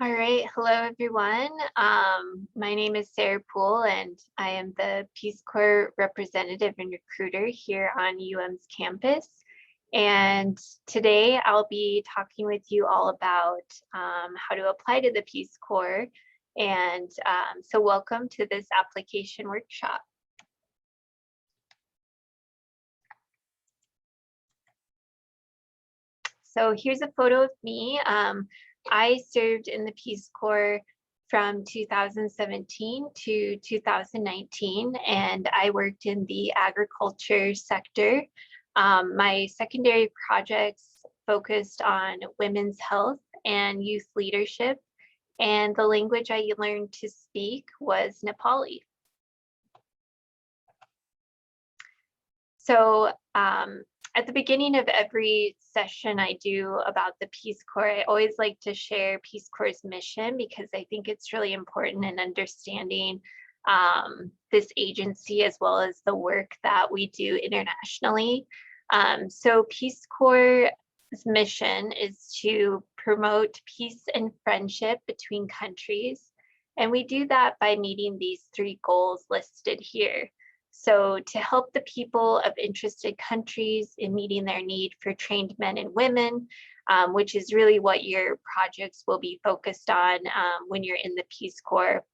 All right, hello everyone. My name is Sarah Poole and I am the Peace Corps representative and recruiter here on UM's campus. And today I'll be talking with you all about how to apply to the Peace Corps. And so welcome to this application workshop. So here's a photo of me. I served in the Peace Corps from 2017 to 2019, and I worked in the agriculture sector. My secondary projects focused on women's health and youth leadership, and the language I learned to speak was Nepali. So at the beginning of every session I do about the Peace Corps, I always like to share Peace Corps' mission because I think it's really important in understanding this agency as well as the work that we do internationally. So Peace Corps' mission is to promote peace and friendship between countries. And we do that by meeting these three goals listed here. So to help the people of interested countries in meeting their need for trained men and women, which is really what your projects will be focused on when you're in the Peace Corps.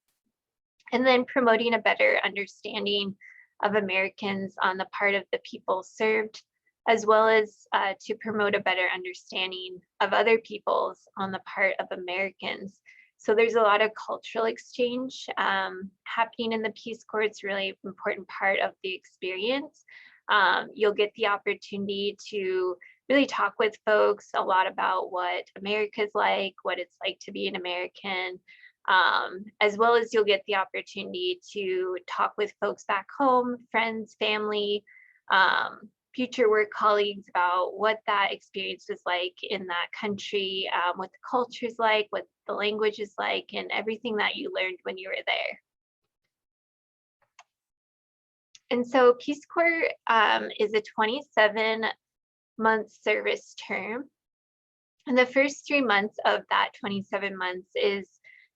And then promoting a better understanding of Americans on the part of the people served, as well as to promote a better understanding of other peoples on the part of Americans. So there's a lot of cultural exchange happening in the Peace Corps. It's a really important part of the experience. You'll get the opportunity to really talk with folks a lot about what America's like, what it's like to be an American, as well as you'll get the opportunity to talk with folks back home, friends, family, future work colleagues about what that experience was like in that country, what the culture is like, what the language is like, and everything that you learned when you were there. And so Peace Corps is a 27-month service term. And the first 3 months of that 27 months is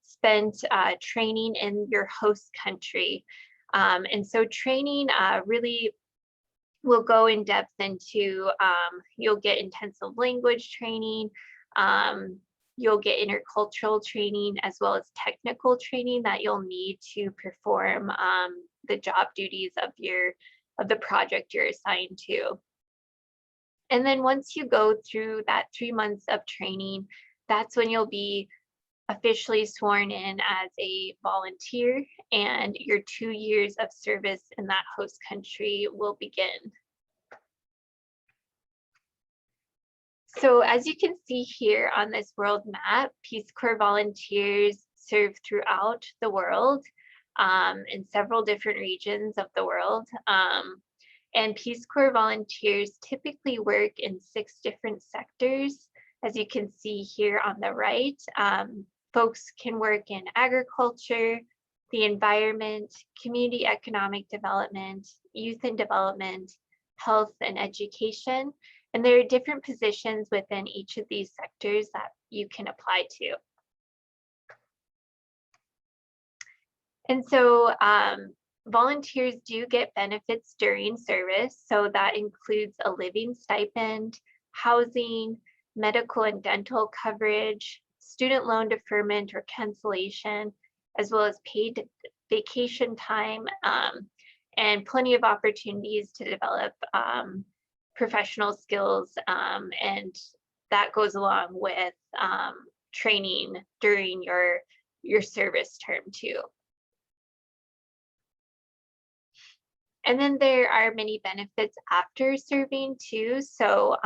spent training in your host country. And so training really will go in depth into, you'll get intensive language training, you'll get intercultural training, as well as technical training that you'll need to perform the job duties of the project you're assigned to. And then once you go through that 3 months of training, that's when you'll be officially sworn in as a volunteer, and your 2 years of service in that host country will begin. So as you can see here on this world map, Peace Corps volunteers serve throughout the world in several different regions of the world. And Peace Corps volunteers typically work in 6 different sectors. As you can see here on the right, folks can work in agriculture, the environment, community economic development, youth and development, health and education. And there are different positions within each of these sectors that you can apply to. And so volunteers do get benefits during service. So that includes a living stipend, housing, medical and dental coverage, student loan deferment or cancellation, as well as paid vacation time, and plenty of opportunities to develop professional skills, and that goes along with training during your service term too. And then there are many benefits after serving too. So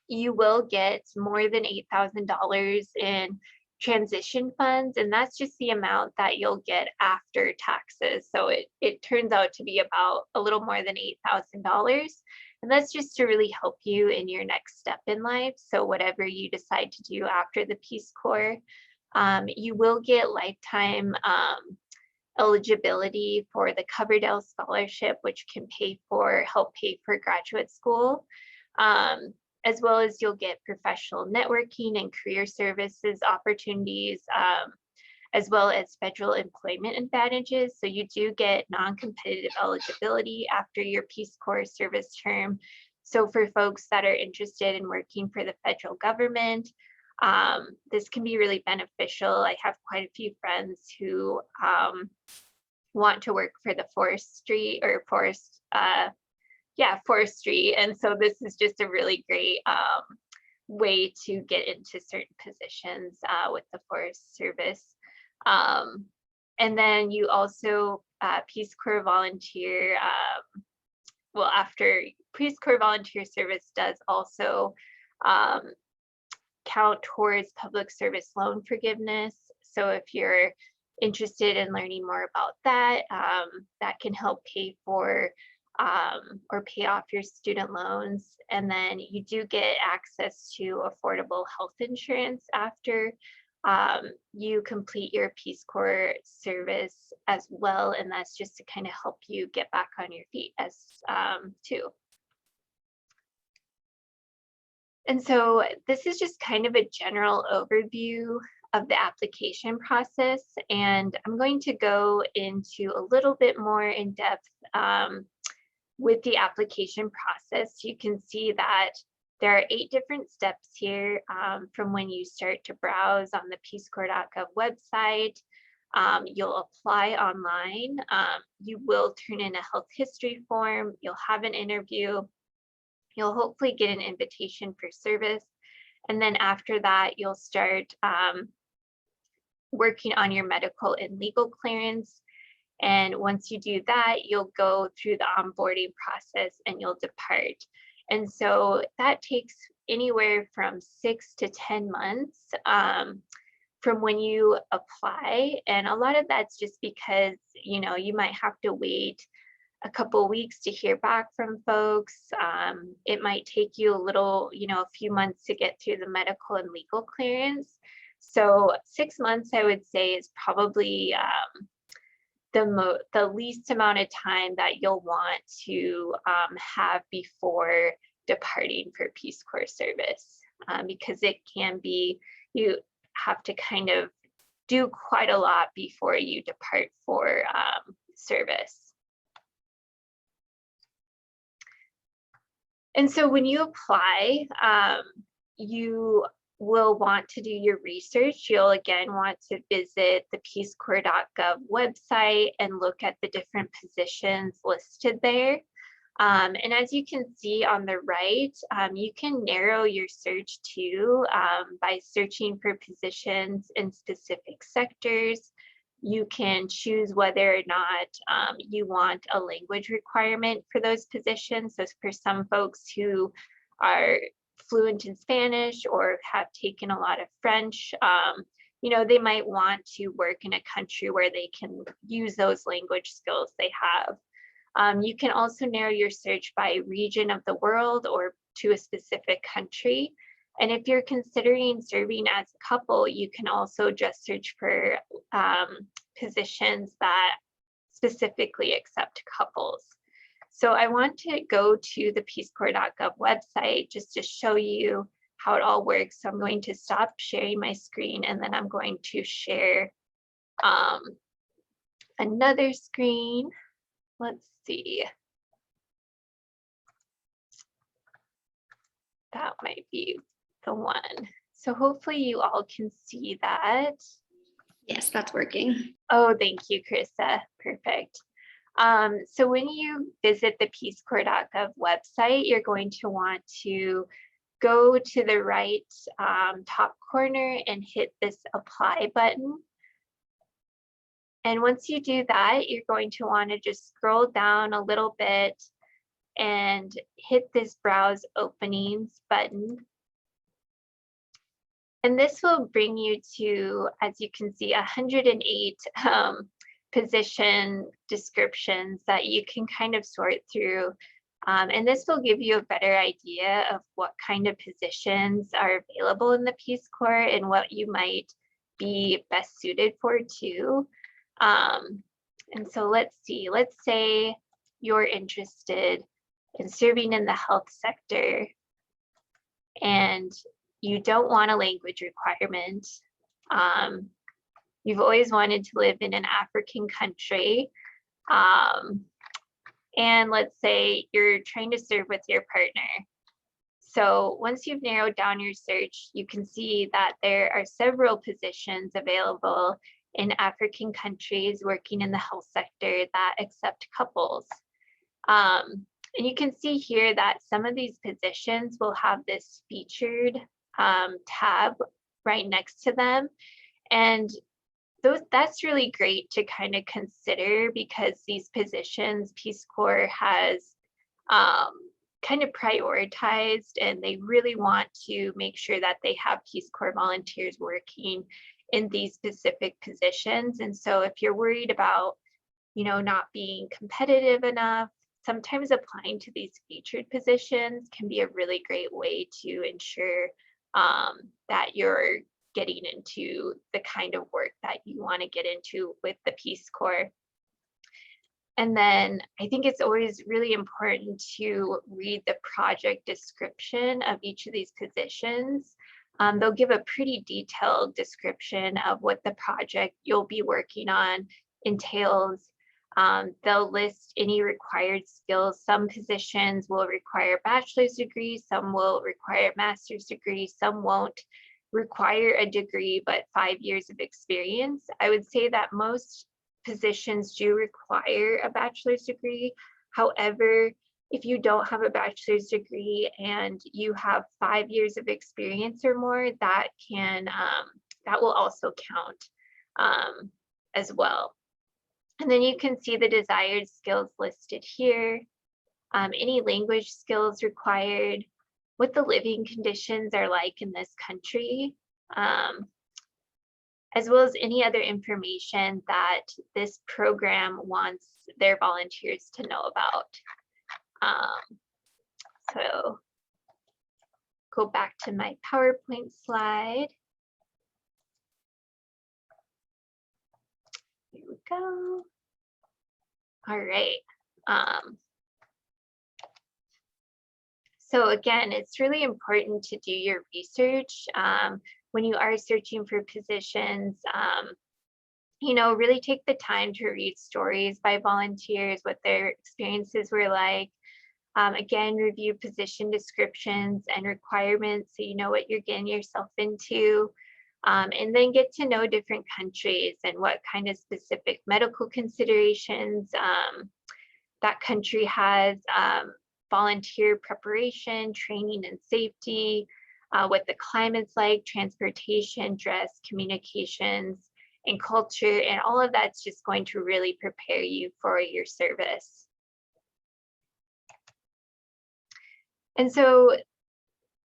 you will get more than $8,000 in transition funds, and that's just the amount that you'll get after taxes. So it turns out to be about a little more than $8,000. And that's just to really help you in your next step in life. So whatever you decide to do after the Peace Corps, you will get lifetime eligibility for the Coverdell Scholarship, which can help pay for graduate school. as well as you'll get professional networking and career services opportunities, as well as federal employment advantages. So you do get non-competitive eligibility after your Peace Corps service term. So for folks that are interested in working for the federal government, this can be really beneficial. I have quite a few friends who want to work for the forestry. And so this is just a really great way to get into certain positions with the Forest Service. And then you also Peace Corps volunteer, after Peace Corps volunteer service does also count towards public service loan forgiveness. So if you're interested in learning more about that, that can help pay for or pay off your student loans. And then you do get access to affordable health insurance after you complete your Peace Corps service as well. And that's just to kind of help you get back on your feet as too. And so this is just kind of a general overview of the application process. And I'm going to go into a little bit more in depth with the application process. You can see that there are 8 different steps here from when you start to browse on the peacecorps.gov website. You'll apply online. You will turn in a health history form. You'll have an interview. You'll hopefully get an invitation for service. And then after that, you'll start working on your medical and legal clearance. And once you do that, you'll go through the onboarding process and you'll depart. And so that takes anywhere from 6 to 10 months from when you apply. And a lot of that's just because, you might have to wait a couple weeks to hear back from folks. It might take you a little, a few months to get through the medical and legal clearance. So 6 months, I would say, is probably the least amount of time that you'll want to have before departing for Peace Corps service, because it can be, you have to kind of do quite a lot before you depart for service. And so when you apply, you will want to do your research. You'll again want to visit the peacecorps.gov website and look at the different positions listed there. And as you can see on the right, you can narrow your search too by searching for positions in specific sectors. You can choose whether or not you want a language requirement for those positions. So for some folks who are fluent in Spanish or have taken a lot of French, they might want to work in a country where they can use those language skills they have. You can also narrow your search by region of the world or to a specific country. And if you're considering serving as a couple, you can also just search for positions that specifically accept couples. So I want to go to the peacecorps.gov website just to show you how it all works. So I'm going to stop sharing my screen and then I'm going to share another screen. Let's see. That might be the one. So hopefully you all can see that. Yes, that's working. Oh, thank you, Krista. Perfect. So when you visit the peacecorps.gov website, you're going to want to go to the right top corner and hit this apply button. And once you do that, you're going to want to just scroll down a little bit and hit this browse openings button. And this will bring you to, as you can see, 108 position descriptions that you can kind of sort through. And this will give you a better idea of what kind of positions are available in the Peace Corps and what you might be best suited for too. And so let's see, let's say you're interested in serving in the health sector. and you don't want a language requirement. You've always wanted to live in an African country. And let's say you're trying to serve with your partner. So once you've narrowed down your search, you can see that there are several positions available in African countries working in the health sector that accept couples. And you can see here that some of these positions will have this featured tab right next to them. And that's really great to kind of consider, because these positions Peace Corps has kind of prioritized, and they really want to make sure that they have Peace Corps volunteers working in these specific positions. And so if you're worried about, not being competitive enough, sometimes applying to these featured positions can be a really great way to ensure that you're getting into the kind of work that you want to get into with the Peace Corps. And then I think it's always really important to read the project description of each of these positions. They'll give a pretty detailed description of what the project you'll be working on entails. They'll list any required skills. Some positions will require a bachelor's degree, some will require a master's degree, some won't require a degree, but 5 years of experience. I would say that most positions do require a bachelor's degree. However, if you don't have a bachelor's degree and you have 5 years of experience or more, that will also count as well. And then you can see the desired skills listed here, any language skills required, what the living conditions are like in this country, as well as any other information that this program wants their volunteers to know about. So go back to my PowerPoint slide. Here we go. All right. So again, it's really important to do your research when you are searching for positions. Really take the time to read stories by volunteers, what their experiences were like. Again, review position descriptions and requirements so you know what you're getting yourself into. And then get to know different countries and what kind of specific medical considerations that country has, volunteer preparation, training and safety, what the climate's like, transportation, dress, communications, and culture, and all of that's just going to really prepare you for your service. And so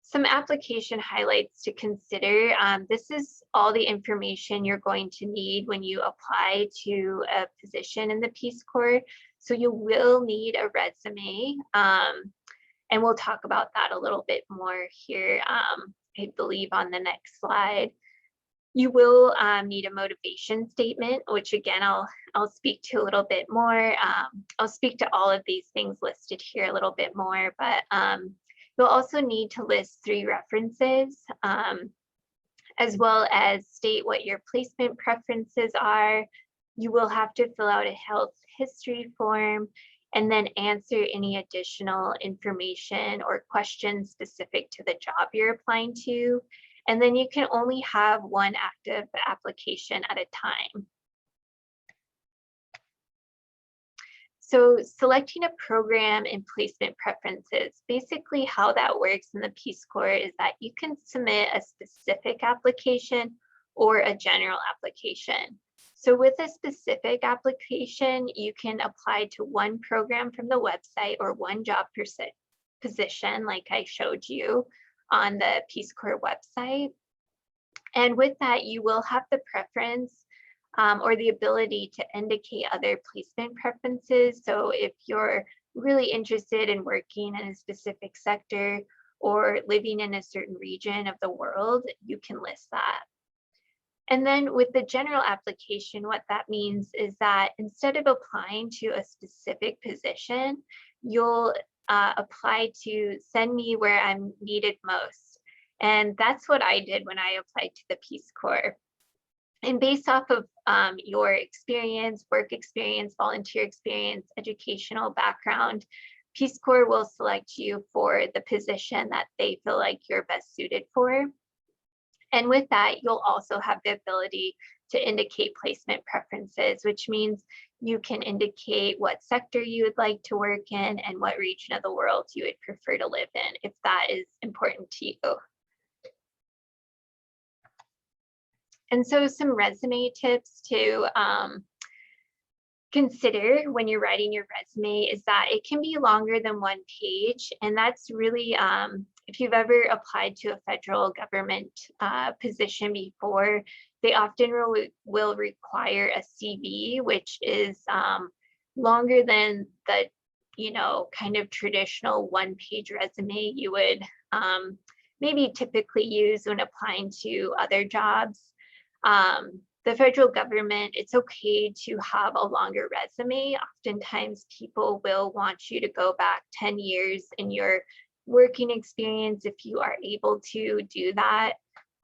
some application highlights to consider. This is all the information you're going to need when you apply to a position in the Peace Corps. So you will need a resume, and we'll talk about that a little bit more here, I believe on the next slide. You will need a motivation statement, which again, I'll speak to a little bit more. I'll speak to all of these things listed here a little bit more, but you'll also need to list 3 references, as well as state what your placement preferences are. You will have to fill out a health history form and then answer any additional information or questions specific to the job you're applying to. And then you can only have 1 active application at a time. So selecting a program and placement preferences, basically how that works in the Peace Corps is that you can submit a specific application or a general application. So with a specific application, you can apply to 1 program from the website or 1 job position, like I showed you on the Peace Corps website. And with that, you will have the preference or the ability to indicate other placement preferences. So if you're really interested in working in a specific sector or living in a certain region of the world, you can list that. And then with the general application, what that means is that instead of applying to a specific position, you'll apply to send me where I'm needed most. And that's what I did when I applied to the Peace Corps. And based off of your experience, work experience, volunteer experience, educational background, Peace Corps will select you for the position that they feel like you're best suited for. And with that, you'll also have the ability to indicate placement preferences, which means you can indicate what sector you would like to work in and what region of the world you would prefer to live in, if that is important to you. And so some resume tips to consider when you're writing your resume is that it can be longer than 1 page. And that's really, if you've ever applied to a federal government position before, they often will require a CV, which is longer than the, kind of traditional 1-page resume you would maybe typically use when applying to other jobs. The federal government, it's okay to have a longer resume. Oftentimes people will want you to go back 10 years in your working experience if you are able to do that,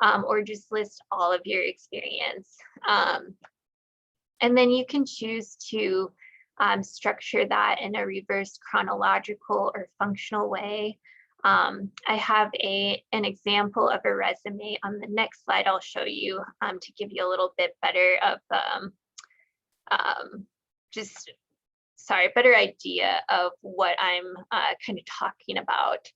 or just list all of your experience. And then you can choose to structure that in a reverse chronological or functional way. I have an example of a resume on the next slide I'll show you to give you a little bit better of better idea of what I'm kind of talking about.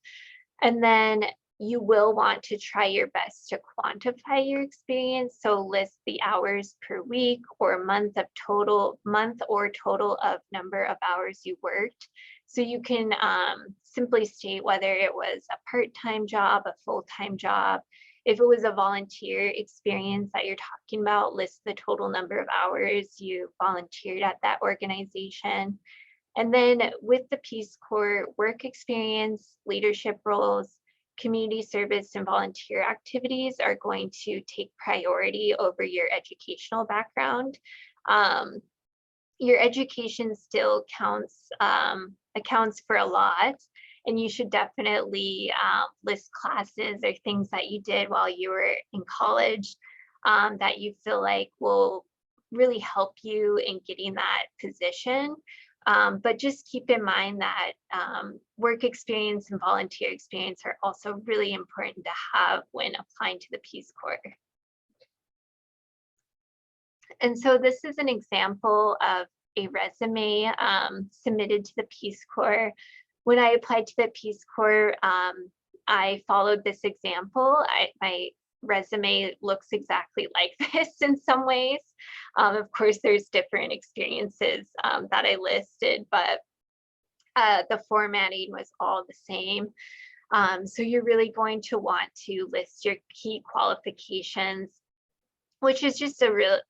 And then you will want to try your best to quantify your experience. So list the hours per week or month or total of number of hours you worked. So you can simply state whether it was a part-time job, a full-time job. If it was a volunteer experience that you're talking about, list the total number of hours you volunteered at that organization. And then with the Peace Corps, work experience, leadership roles, community service and volunteer activities are going to take priority over your educational background. Your education still accounts for a lot, and you should definitely list classes or things that you did while you were in college that you feel like will really help you in getting that position. But just keep in mind that work experience and volunteer experience are also really important to have when applying to the Peace Corps. And so this is an example of a resume submitted to the Peace Corps. When I applied to the Peace Corps, I followed this example. My resume looks exactly like this in some ways. Of course, there's different experiences that I listed, but the formatting was all the same. So you're really going to want to list your key qualifications, which is just a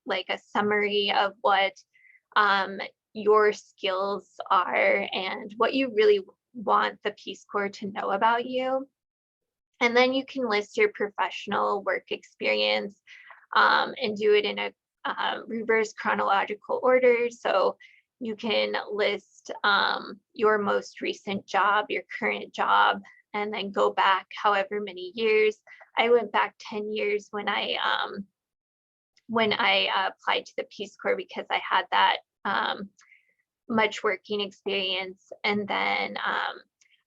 summary of what your skills are and what you really want the Peace Corps to know about you. And then you can list your professional work experience and do it in a reverse chronological order. So you can list your most recent job, your current job, and then go back however many years. I went back 10 years when I applied to the Peace Corps because I had that much working experience. And then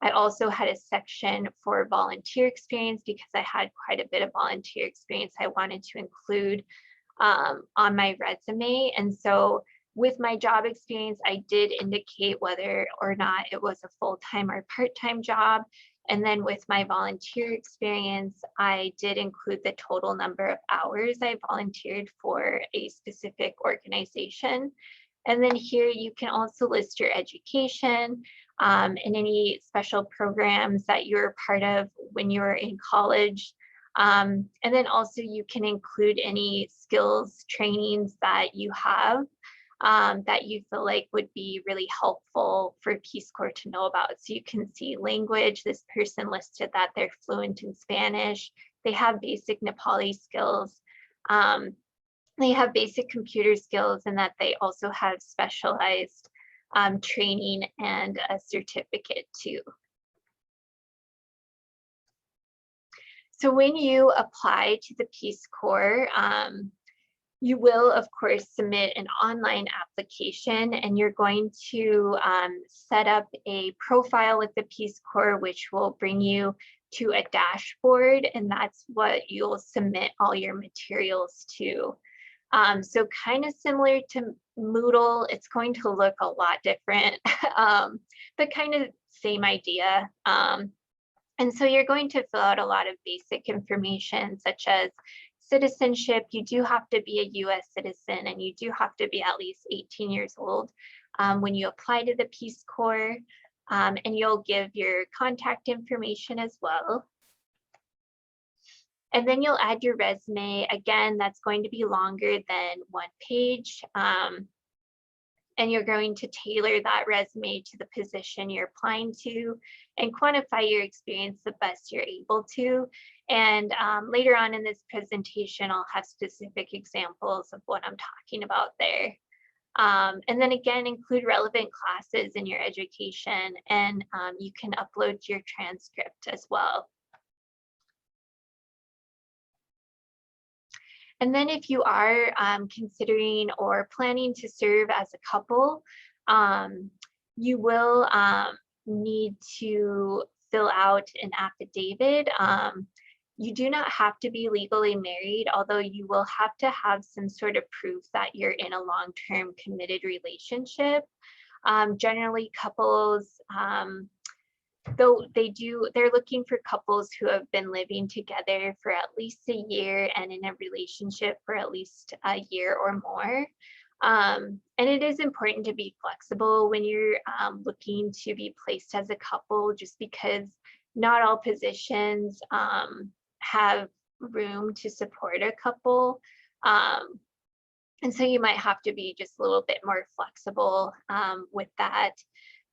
I also had a section for volunteer experience because I had quite a bit of volunteer experience I wanted to include on my resume. And so with my job experience, I did indicate whether or not it was a full-time or part-time job. And then with my volunteer experience, I did include the total number of hours I volunteered for a specific organization. And then here you can also list your education and any special programs that you're part of when you were in college. And then also you can include any skills trainings that you have that you feel like would be really helpful for Peace Corps to know about. So you can see language. This person listed that they're fluent in Spanish. They have basic Nepali skills. They have basic computer skills, and that they also have specialized training and a certificate too. So when you apply to the Peace Corps, you will, of course, submit an online application, and you're going to set up a profile with the Peace Corps, which will bring you to a dashboard, and that's what you'll submit all your materials to. So kind of similar to Moodle, it's going to look a lot different, but kind of same idea. And so you're going to fill out a lot of basic information, such as citizenship. You do have to be a US citizen, and you do have to be at least 18 years old when you apply to the Peace Corps, and you'll give your contact information as well. And then you'll add your resume. Again, that's going to be longer than 1 page. And you're going to tailor that resume to the position you're applying to and quantify your experience the best you're able to. And later on in this presentation, I'll have specific examples of what I'm talking about there. And then again, include relevant classes in your education, and you can upload your transcript as well. And then if you are considering or planning to serve as a couple, you will need to fill out an affidavit. You do not have to be legally married, although you will have to have some sort of proof that you're in a long-term committed relationship. Generally, couples, though they're looking for couples who have been living together for at least a year and in a relationship for at least a year or more. And it is important to be flexible when you're looking to be placed as a couple, just because not all positions have room to support a couple. And so you might have to be just a little bit more flexible with that.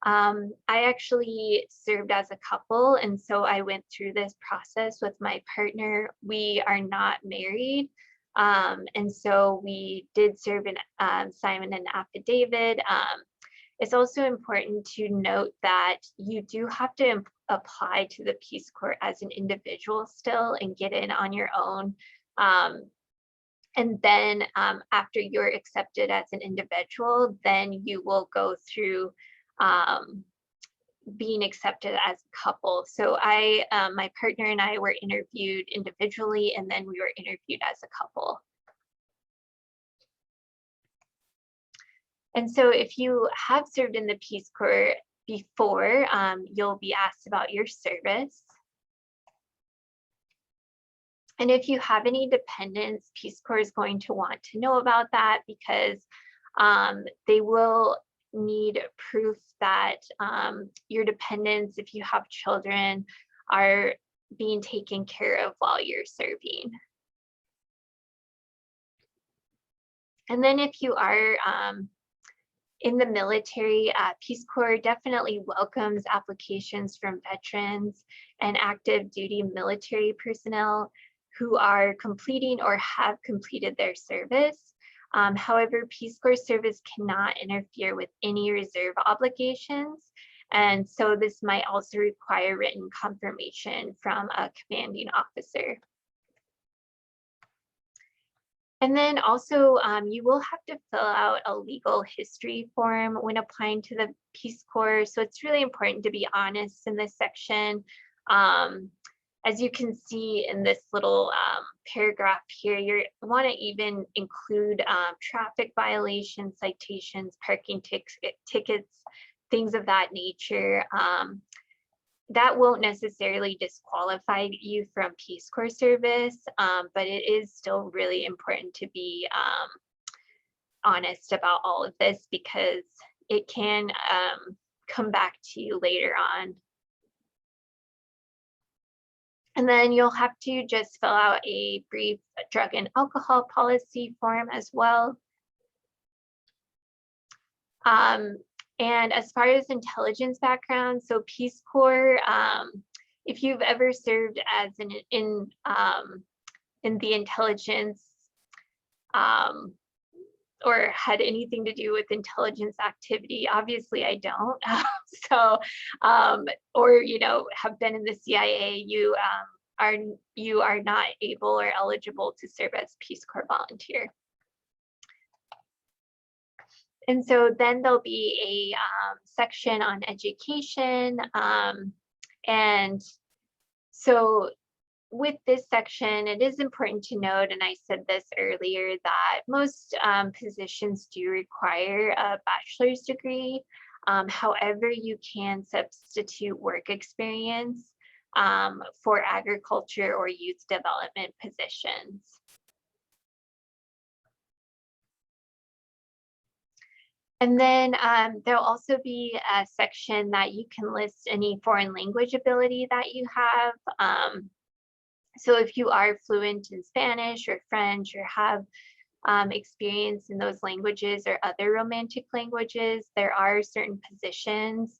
I actually served as a couple, and so I went through this process with my partner. We are not married, and so we did serve and sign an affidavit. It's also important to note that you do have to apply to the Peace Corps as an individual still and get in on your own. And then after you're accepted as an individual, then you will go through being accepted as a couple. So my partner and I were interviewed individually, and then we were interviewed as a couple. And so if you have served in the Peace Corps before, you'll be asked about your service. And if you have any dependents, Peace Corps is going to want to know about that, because they will need proof that your dependents, if you have children, are being taken care of while you're serving. And then if you are in the military, Peace Corps definitely welcomes applications from veterans and active duty military personnel who are completing or have completed their service. However, Peace Corps service cannot interfere with any reserve obligations. And so this might also require written confirmation from a commanding officer. And then also, you will have to fill out a legal history form when applying to the Peace Corps. So it's really important to be honest in this section. As you can see in this little paragraph here, you want to even include traffic violations, citations, parking tickets, things of that nature. That won't necessarily disqualify you from Peace Corps service, but it is still really important to be honest about all of this, because it can come back to you later on. And then you'll have to just fill out a brief drug and alcohol policy form as well. And as far as intelligence background, so Peace Corps, if you've ever served as in the intelligence or had anything to do with intelligence activity, obviously I don't. So, or have been in the CIA, you you are not able or eligible to serve as Peace Corps volunteer. And so then there'll be a section on education. And so with this section, it is important to note, and I said this earlier, that most positions do require a bachelor's degree. However, you can substitute work experience for agriculture or youth development positions. And then there'll also be a section that you can list any foreign language ability that you have. So if you are fluent in Spanish or French or have experience in those languages or other Romantic languages, there are certain positions,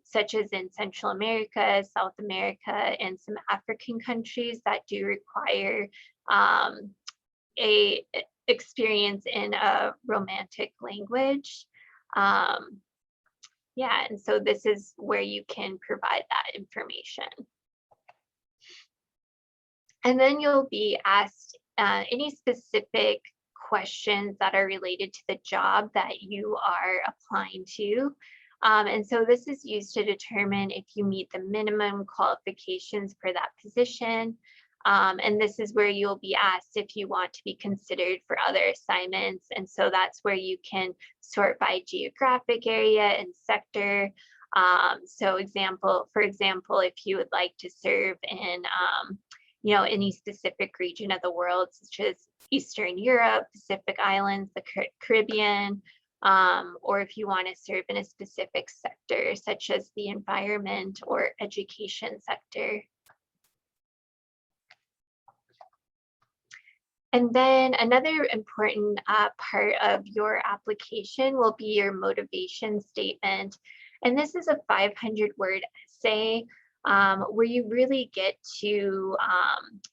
such as in Central America, South America, and some African countries that do require a experience in a Romantic language. Yeah, and so this is where you can provide that information. And then you'll be asked any specific questions that are related to the job that you are applying to. And so this is used to determine if you meet the minimum qualifications for that position. And this is where you'll be asked if you want to be considered for other assignments. And so that's where you can sort by geographic area and sector. So for example, if you would like to serve in any specific region of the world, such as Eastern Europe, Pacific Islands, the Caribbean, or if you want to serve in a specific sector, such as the environment or education sector. And then another important part of your application will be your motivation statement. And this is a 500-word essay where you really get to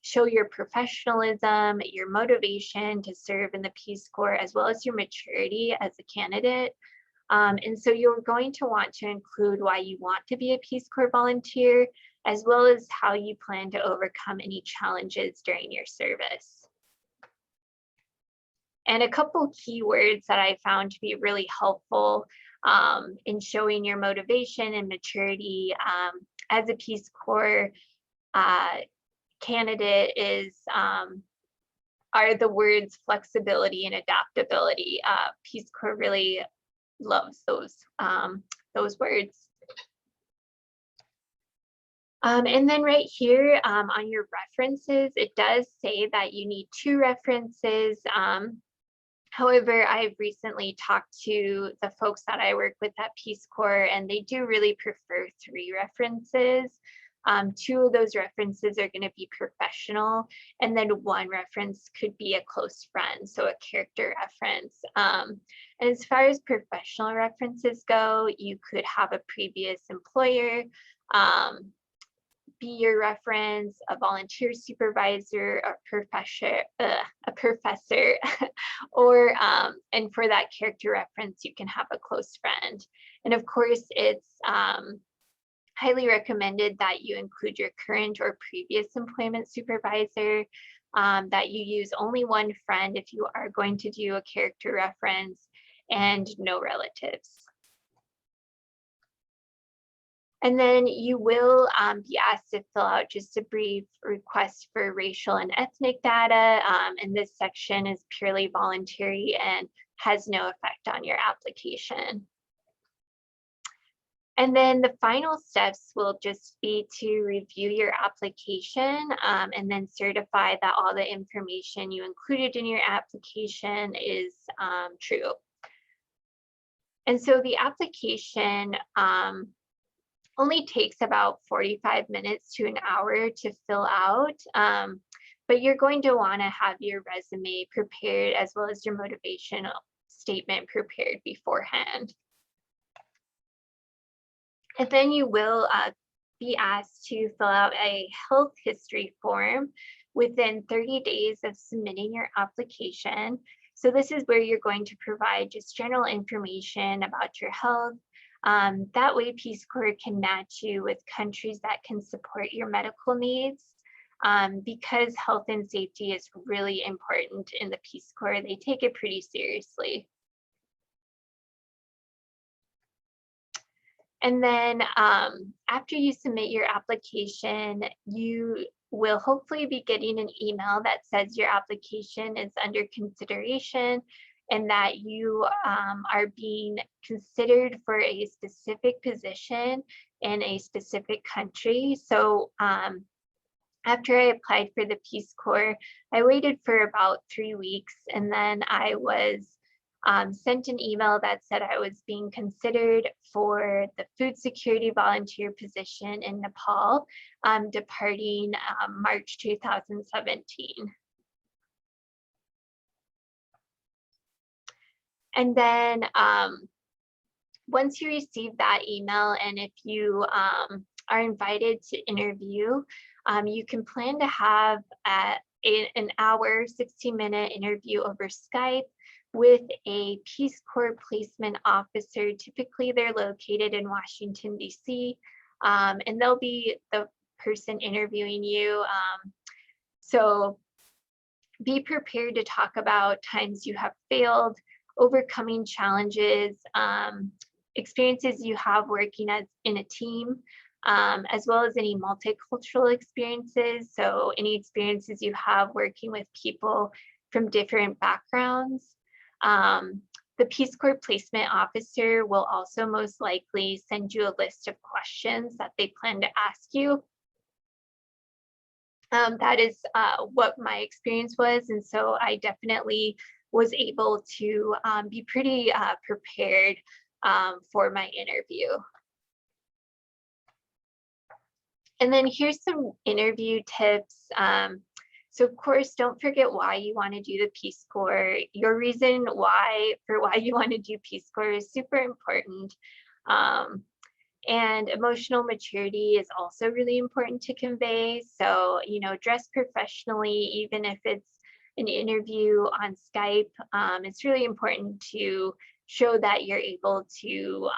show your professionalism, your motivation to serve in the Peace Corps, as well as your maturity as a candidate. And so you're going to want to include why you want to be a Peace Corps volunteer, as well as how you plan to overcome any challenges during your service. And a couple keywords that I found to be really helpful in showing your motivation and maturity as a Peace Corps candidate are the words flexibility and adaptability. Peace Corps really loves those words. And then right here on your references, it does say that you need 2 references. However, I've recently talked to the folks that I work with at Peace Corps, and they do really prefer 3 references. 2 of those references are going to be professional, and then 1 reference could be a close friend, so a character reference. And as far as professional references go, you could have a previous employer be your reference, a volunteer supervisor, a professor, or and for that character reference, you can have a close friend. And of course, it's highly recommended that you include your current or previous employment supervisor, that you use only 1 friend if you are going to do a character reference, and no relatives. And then you will be asked to fill out just a brief request for racial and ethnic data. And this section is purely voluntary and has no effect on your application. And then the final steps will just be to review your application and then certify that all the information you included in your application is true. And so the application only takes about 45 minutes to an hour to fill out, but you're going to want to have your resume prepared as well as your motivation statement prepared beforehand. And then you will be asked to fill out a health history form within 30 days of submitting your application. So this is where you're going to provide just general information about your health. That way Peace Corps can match you with countries that can support your medical needs. because health and safety is really important in the Peace Corps. They take it pretty seriously. And then after you submit your application, you will hopefully be getting an email that says your application is under consideration and that you are being considered for a specific position in a specific country. So after I applied for the Peace Corps, I waited for about 3 weeks, and then I was sent an email that said I was being considered for the food security volunteer position in Nepal, departing March 2017. And then once you receive that email, and if you are invited to interview, you can plan to have an hour, 60-minute interview over Skype with a Peace Corps placement officer. Typically, they're located in Washington, D.C., and they'll be the person interviewing you. So be prepared to talk about times you have failed, overcoming challenges, experiences you have working in a team, as well as any multicultural experiences. So any experiences you have working with people from different backgrounds. The Peace Corps placement officer will also most likely send you a list of questions that they plan to ask you. That is what my experience was. And so I definitely was able to be pretty prepared for my interview. And then here's some interview tips. So of course, don't forget why you want to do the Peace Corps. Your reason why you want to do Peace Corps is super important. And emotional maturity is also really important to convey. So, dress professionally, even if it's an interview on Skype. It's really important to show that you're able to,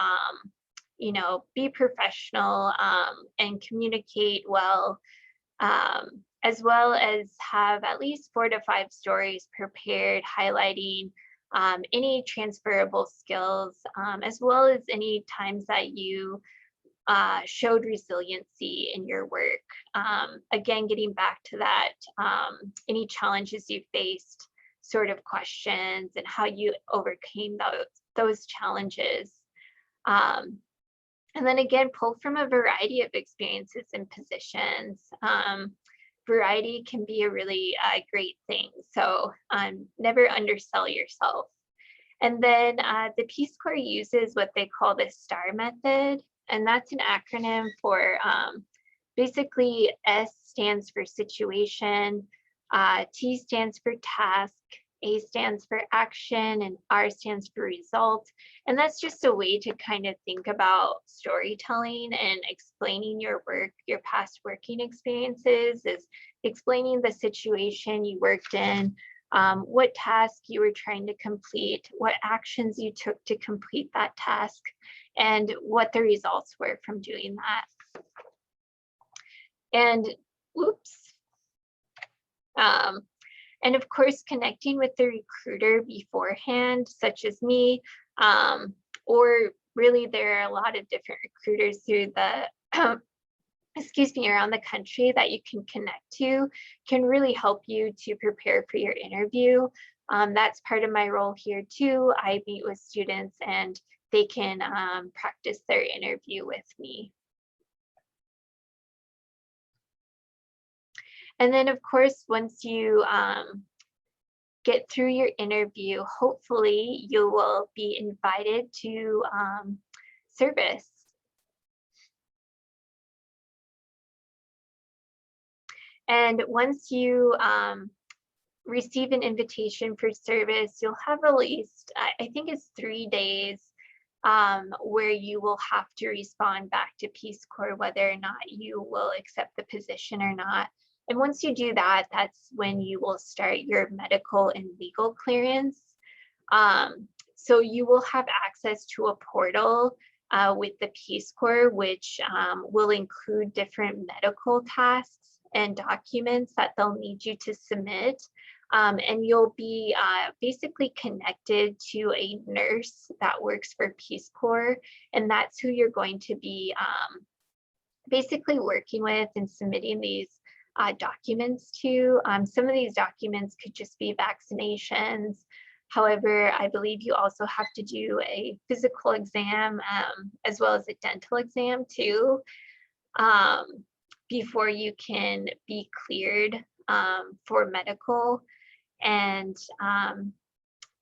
be professional and communicate well, as well as have at least 4 to 5 stories prepared, highlighting any transferable skills, as well as any times that you showed resiliency in your work. Again, getting back to that, any challenges you faced sort of questions and how you overcame those challenges. And then again, pull from a variety of experiences and positions. Variety can be a really great thing. So never undersell yourself. And then the Peace Corps uses what they call the STAR method. And that's an acronym for basically S stands for situation, T stands for task, A stands for action, and R stands for result. And that's just a way to kind of think about storytelling and explaining your work, your past working experiences, is explaining the situation you worked in, what task you were trying to complete, what actions you took to complete that task, and what the results were from doing that. And and of course, connecting with the recruiter beforehand, such as me, or really there are a lot of different recruiters through the, around the country that you can connect to, can really help you to prepare for your interview. That's part of my role here too. I meet with students and they can practice their interview with me. And then of course, once you get through your interview, hopefully you will be invited to service. And once you receive an invitation for service, you'll have at least, I think it's 3 days where you will have to respond back to Peace Corps whether or not you will accept the position or not. And once you do that, that's when you will start your medical and legal clearance. So you will have access to a portal with the Peace Corps, which will include different medical tasks and documents that they'll need you to submit. And you'll be basically connected to a nurse that works for Peace Corps, and that's who you're going to be basically working with and submitting these documents to. Some of these documents could just be vaccinations. However, I believe you also have to do a physical exam as well as a dental exam too before you can be cleared for medical. And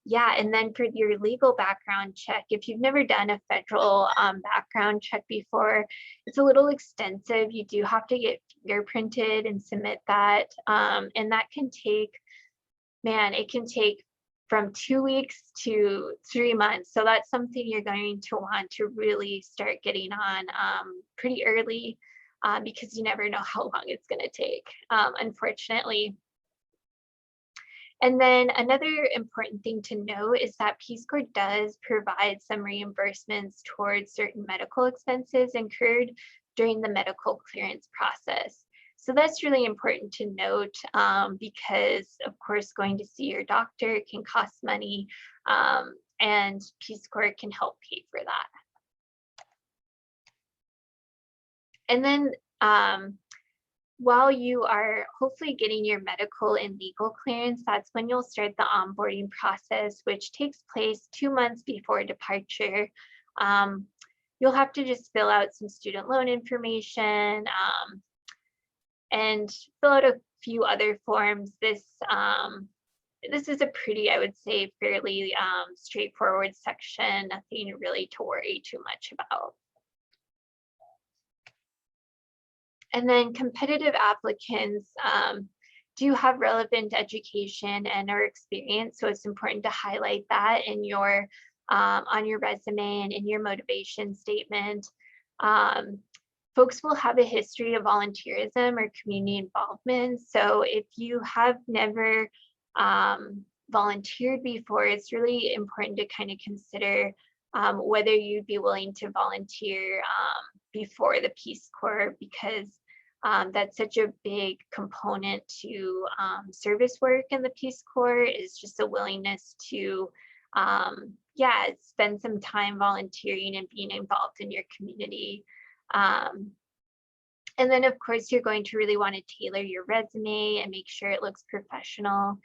yeah, and then for your legal background check, if you've never done a federal background check before, it's a little extensive. You do have to get fingerprinted and submit that. And that can take, man, it can take from 2 weeks to 3 months. So that's something you're going to want to really start getting on pretty early because you never know how long it's going to take, unfortunately. And then another important thing to note is that Peace Corps does provide some reimbursements towards certain medical expenses incurred during the medical clearance process. So that's really important to note because, of course, going to see your doctor can cost money and Peace Corps can help pay for that. And then while you are hopefully getting your medical and legal clearance, that's when you'll start the onboarding process, which takes place 2 months before departure. You'll have to just fill out some student loan information and fill out a few other forms. This is a pretty, I would say, fairly straightforward section, nothing really to worry too much about. And then competitive applicants do have relevant education and or experience. So it's important to highlight that in your on your resume and in your motivation statement. Folks will have a history of volunteerism or community involvement. So if you have never volunteered before, it's really important to kind of consider whether you'd be willing to volunteer before the Peace Corps, because that's such a big component to service work in the Peace Corps, is just a willingness to yeah, spend some time volunteering and being involved in your community. And then of course, you're going to really want to tailor your resume and make sure it looks professional.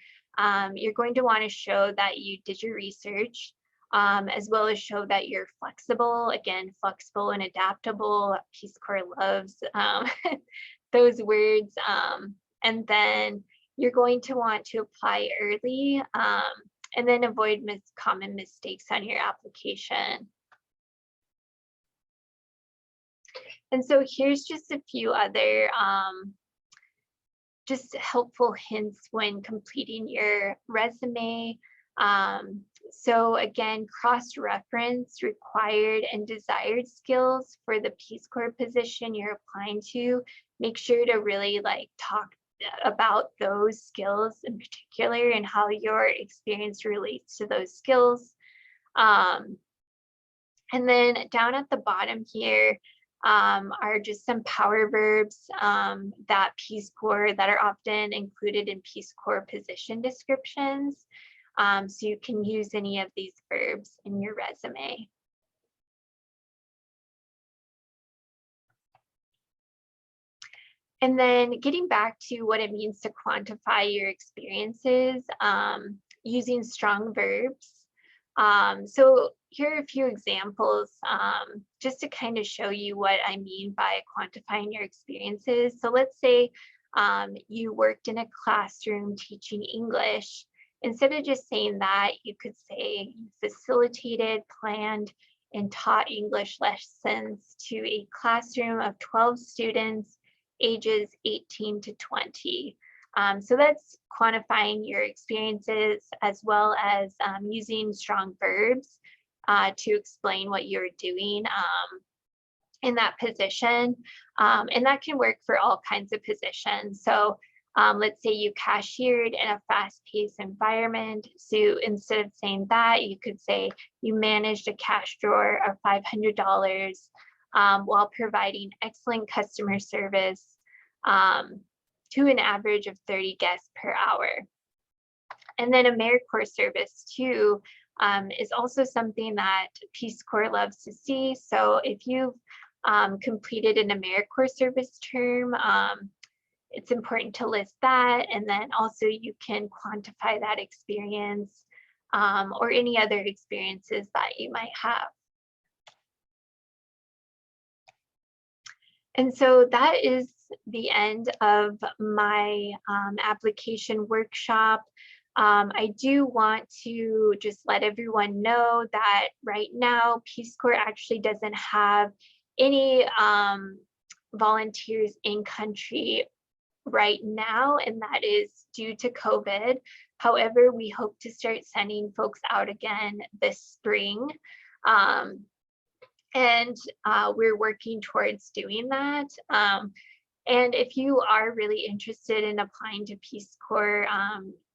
You're going to want to show that you did your research, as well as show that you're flexible, again, flexible and adaptable. Peace Corps loves those words. And then you're going to want to apply early and then avoid common mistakes on your application. And so here's just a few other just helpful hints when completing your resume. So again, cross-reference required and desired skills for the Peace Corps position you're applying to. Make sure to really talk about those skills in particular and how your experience relates to those skills. And then down at the bottom here are just some power verbs that Peace Corps that are often included in Peace Corps position descriptions. So you can use any of these verbs in your resume. And then getting back to what it means to quantify your experiences using strong verbs. So here are a few examples just to kind of show you what I mean by quantifying your experiences. So let's say you worked in a classroom teaching English. Instead of just saying that, you could say you facilitated, planned, and taught English lessons to a classroom of 12 students ages 18 to 20. So that's quantifying your experiences, as well as using strong verbs to explain what you're doing in that position. And that can work for all kinds of positions. So let's say you cashiered in a fast-paced environment. So instead of saying that, you could say you managed a cash drawer of $500 while providing excellent customer service. to an average of 30 guests per hour. And then AmeriCorps service too is also something that Peace Corps loves to see. So if you've completed an AmeriCorps service term, it's important to list that. And then also you can quantify that experience or any other experiences that you might have. And so that is the end of my application workshop. I do want to just let everyone know that right now, Peace Corps actually doesn't have any volunteers in country right now, and that is due to COVID. However, we hope to start sending folks out again this spring. And we're working towards doing that. And if you are really interested in applying to Peace Corps,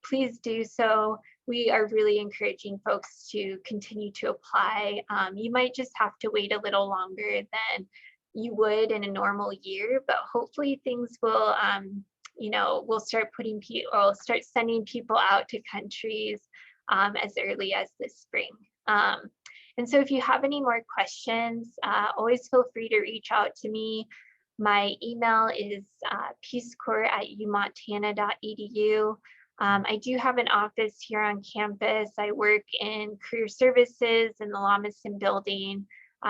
please do so. We are really encouraging folks to continue to apply. You might just have to wait a little longer than you would in a normal year, but hopefully things will, we'll start start sending people out to countries as early as this spring. And so if you have any more questions, always feel free to reach out to me. My email is peacecorps@umontana.edu. I do have an office here on campus. I work in career services in the Lawmason building.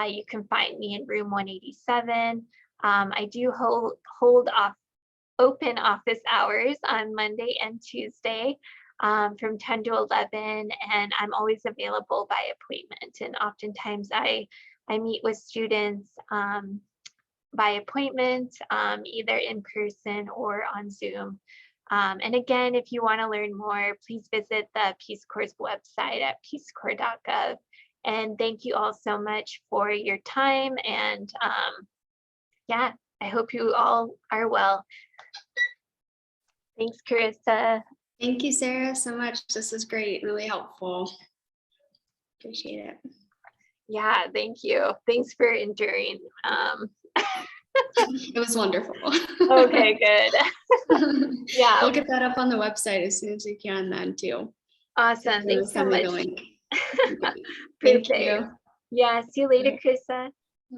You can find me in room 187. I do hold open office hours on Monday and Tuesday from 10 to 11, and I'm always available by appointment. And oftentimes I meet with students by appointment, either in person or on Zoom. And again, if you want to learn more, please visit the Peace Corps' website at peacecorps.gov. And thank you all so much for your time. And yeah, I hope you all are well. Thanks, Carissa. Thank you, Sarah, so much. This is great, really helpful. Appreciate it. Yeah, thank you. Thanks for enduring. It was wonderful. Okay, good. Yeah. We'll get that up on the website as soon as we can then too. Awesome. Thanks so much. Thank you. Yeah, see you later, Carissa.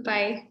Bye.